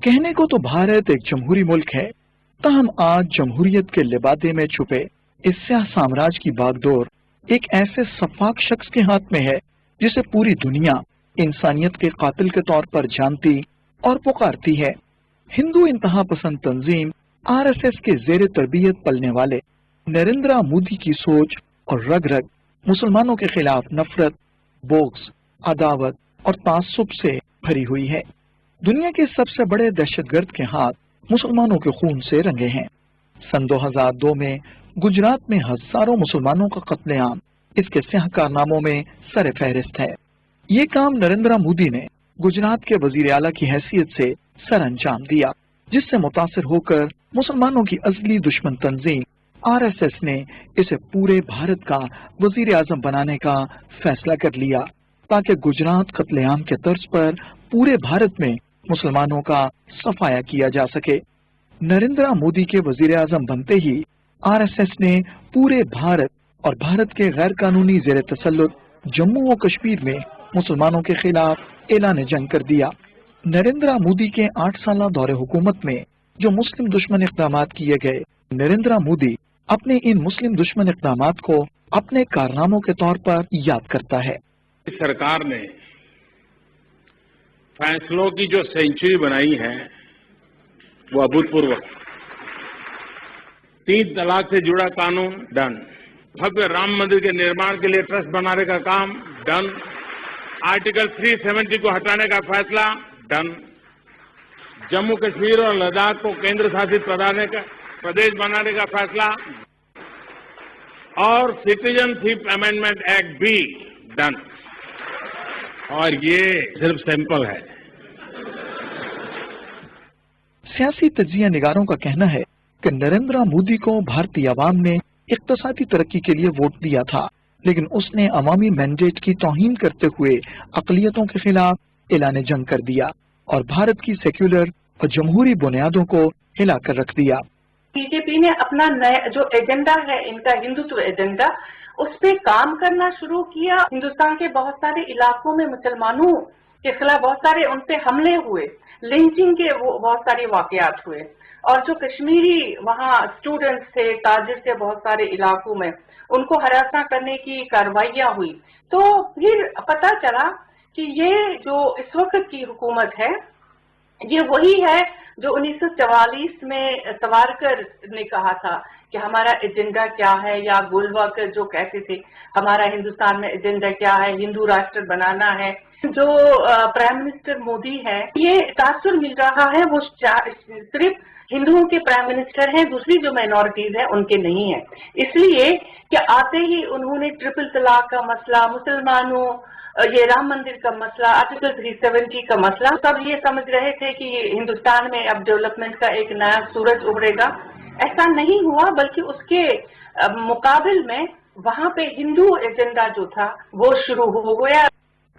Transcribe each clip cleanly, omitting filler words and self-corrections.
कहने को तो भारत एक जमहूरी मुल्क है, ताहम आज जमहूरियत के लिबादे में छुपे इस स्याह साम्राज्य की बागडोर एक ऐसे सफाक शख्स के हाथ में है जिसे पूरी दुनिया इंसानियत के कातिल के तौर पर जानती और पुकारती है। हिंदू इंतहा पसंद तंजीम आरएसएस के जेर तरबियत पलने वाले नरेंद्र मोदी की सोच और रग रग मुसलमानों के खिलाफ नफरत, बोग्स, अदावत और तासुब से भरी हुई है। दुनिया के सबसे बड़े दहशतगर्द के हाथ मुसलमानों के खून से रंगे हैं। सन 2002 में गुजरात में हजारों मुसलमानों का कत्लेआम इसके स्याह कारनामों में सर फहरिस्त है। ये काम नरेंद्र मोदी ने गुजरात के वजीर आला की हैसियत से सर अंजाम दिया, जिससे मुतासिर होकर मुसलमानों की असली दुश्मन तंजीम आरएसएस ने इसे पूरे भारत का वजीर आजम बनाने का फैसला कर लिया, ताकि गुजरात कत्लेआम के तर्ज पर पूरे भारत में मुसलमानों का सफाया किया जा सके। नरेंद्र मोदी के वजीर आजम बनते ही आरएसएस ने पूरे भारत और भारत के गैर कानूनी जेर तसल्लुत जम्मू और कश्मीर में मुसलमानों के खिलाफ ऐलान जंग कर दिया। नरेंद्र मोदी के 8 साल दौरे हुकूमत में जो मुस्लिम दुश्मन इक़दाम किए गए, नरेंद्र मोदी अपने इन मुस्लिम दुश्मन इक़दाम को अपने कारनामों के तौर पर याद करता है। सरकार ने फैसलों की जो सेंचुरी बनाई है वो अभूतपूर्व। 3 तलाक से जुड़ा कानून डन, भव्य राम मंदिर के निर्माण के लिए ट्रस्ट बनाने का काम डन, आर्टिकल 370 को हटाने का फैसला डन, जम्मू कश्मीर और लद्दाख को केंद्र शासित प्रदेश बनाने का फैसला और सिटीजनशिप अमेंडमेंट एक्ट भी डन। और ये सिर्फ सैंपल है। सियासी तज्जिया निगारों का कहना है कि नरेंद्र मोदी को भारतीय आवाम ने इक्तसादी तरक्की के लिए वोट दिया था, लेकिन उसने अवामी मैंडेट की तौहीन करते हुए अक़लियतों के खिलाफ ऐलान जंग कर दिया और भारत की सेक्युलर और जमहूरी बुनियादों को हिलाकर रख दिया। बीजेपी ने अपना नया जो एजेंडा है, इनका हिंदुत्व एजेंडा, उस पे काम करना शुरू किया। हिंदुस्तान के बहुत सारे इलाकों में मुसलमानों के खिलाफ बहुत सारे उन पे हमले हुए, लिंचिंग के बहुत सारे वाकयात हुए, और जो कश्मीरी वहाँ स्टूडेंट्स थे, ताजिर थे बहुत सारे इलाकों में, उनको हरासा करने की कार्रवाइयां हुई। तो फिर पता चला कि ये जो इस वक्त की हुकूमत है ये वही है जो 1944 में सावरकर ने कहा था कि हमारा एजेंडा क्या है, या गोलवाकर जो कहते थे हमारा हिंदुस्तान में एजेंडा क्या है, हिंदू राष्ट्र बनाना है। जो प्राइम मिनिस्टर मोदी है, ये तासुर मिल रहा है वो सिर्फ हिंदुओं के प्राइम मिनिस्टर हैं, दूसरी जो माइनॉरिटीज हैं उनके नहीं है। इसलिए कि आते ही उन्होंने ट्रिपल तलाक का मसला, मुसलमानों, ये राम मंदिर का मसला, आर्टिकल 370 का मसला, सब ये समझ रहे थे कि हिंदुस्तान में अब डेवलपमेंट का एक नया सूरज उभरेगा। ऐसा नहीं हुआ, बल्कि उसके मुकाबिल में वहाँ पे हिंदू एजेंडा जो था वो शुरू हो गया।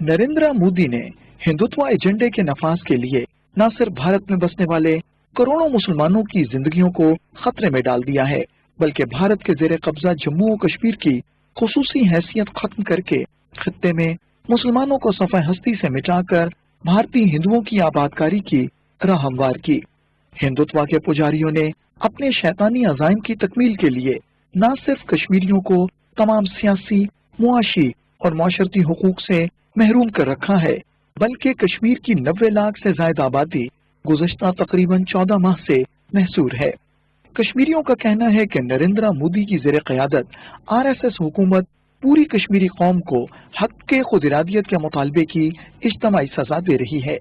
नरेंद्र मोदी ने हिंदुत्व एजेंडे के नफाज के लिए न सिर्फ भारत में बसने वाले करोड़ों मुसलमानों की जिंदगियों को खतरे में डाल दिया है, बल्कि भारत के जेर कब्जा जम्मू और कश्मीर की खुसूसी हैसियत खत्म करके खित्ते में मुसलमानों को सफ़े हस्ती से मिटाकर भारतीय हिंदुओं की आबादकारी की राह हमवार की। हिंदुत्व के पुजारियों ने अपने शैतानी अज़ाइम की तकमील के लिए न सिर्फ कश्मीरियों को तमाम सियासी, मुआशी और माशरती हुकूक से महरूम कर रखा है, बल्कि कश्मीर की 90 लाख से ज्यादा आबादी गुज़श्ता तकरीबन 14 माह से महसूर है। कश्मीरियों का कहना है कि नरेंद्र मोदी की ज़ेर क़यादत आरएसएस हुकूमत पूरी कश्मीरी कौम को हक के खुद इरादियत के मुतालबे की इज्तमाई सजा दे रही है।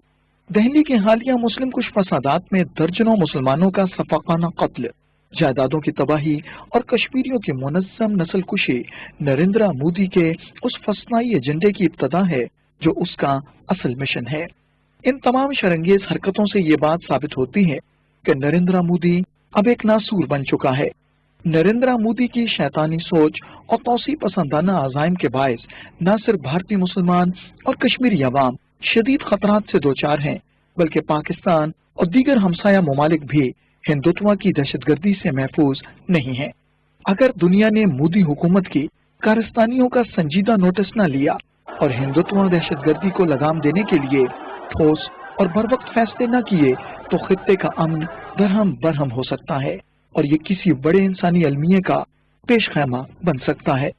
दहली के हालिया मुस्लिम कुछ फसादात में दर्जनों मुसलमानों का सफाकाना कत्ल, जायदादों की तबाही और कश्मीरियों की मुनज़्ज़म नस्ल कुशी नरेंद्र मोदी के उस फसनाई एजेंडे की इब्तदा है जो उसका असल मिशन है। इन तमाम शरंगेज हरकतों से ये बात साबित होती है कि नरेंद्र मोदी अब एक नासूर बन चुका है। नरेंद्र मोदी की शैतानी सोच और तौसी पसंदाना अज़ाइम के बायस न सिर्फ भारतीय मुसलमान और कश्मीरी अवाम शदीद खतरात से दो चार हैं, बल्कि पाकिस्तान और दीगर हमसाया ममालिक भी हिंदुत्व की दहशतगर्दी से महफूज नहीं है। अगर दुनिया ने मोदी हुकूमत की कारस्तानियों का संजीदा नोटिस न लिया और हिंदुत्व और दहशतगर्दी को लगाम देने के लिए ठोस اور بر وقت فیصلے نہ کیے تو خطے کا امن درہم برہم ہو سکتا ہے اور یہ کسی بڑے انسانی المیے کا پیش خیمہ بن سکتا ہے۔